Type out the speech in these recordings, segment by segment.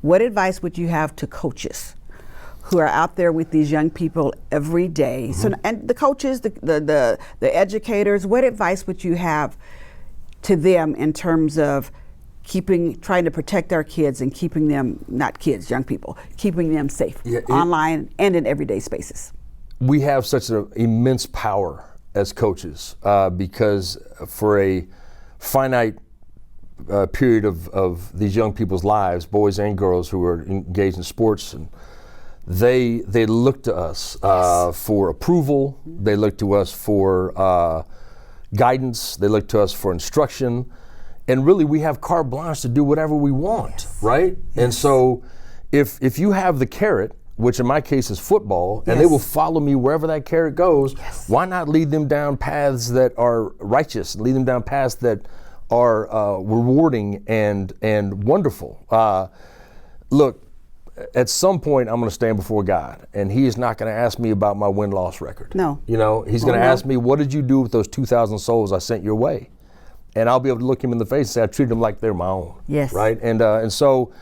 what advice would you have to coaches who are out there with these young people every day? So, and the coaches, the educators, what advice would you have to them in terms of trying to protect our kids and keeping them, not kids, young people, keeping them safe online and in everyday spaces? We have such an immense power as coaches because for a finite period of these young people's lives, boys and girls who are engaged in sports, and they look to us for approval. They look to us for guidance. They look to us for instruction, and really we have carte blanche to do whatever we want, right? And so if you have the carrot, which in my case is football, and they will follow me wherever that carrot goes, why not lead them down paths that are righteous, lead them down paths that are rewarding and wonderful? Look, at some point I'm going to stand before God, and He is not going to ask me about my win-loss record. No. You know, He's going to ask me, what did you do with those 2,000 souls I sent your way? And I'll be able to look Him in the face and say, I treated them like they're my own. Yes. Right? And so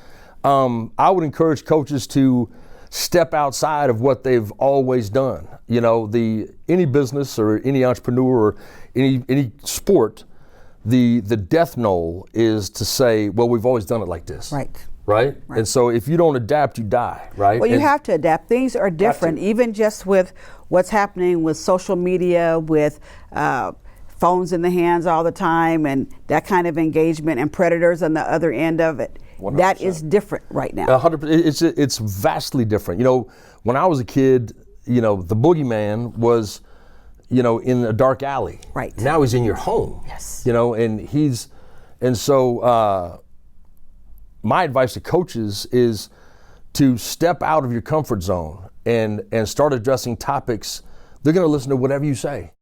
I would encourage coaches to step outside of what they've always done. You know, any business or any entrepreneur or any sport, the death knell is to say, well, we've always done it like this. Right? And so if you don't adapt, you die, right? Well, you have to adapt. Things are different, even just with what's happening with social media, with phones in the hands all the time, and that kind of engagement, and predators on the other end of it. 100%. That is different right now. 100%. It's vastly different. You know, when I was a kid, you know, the boogeyman was, you know, in a dark alley. Right. Now he's in your home. Yes. You know, and so my advice to coaches is to step out of your comfort zone and start addressing topics. They're going to listen to whatever you say.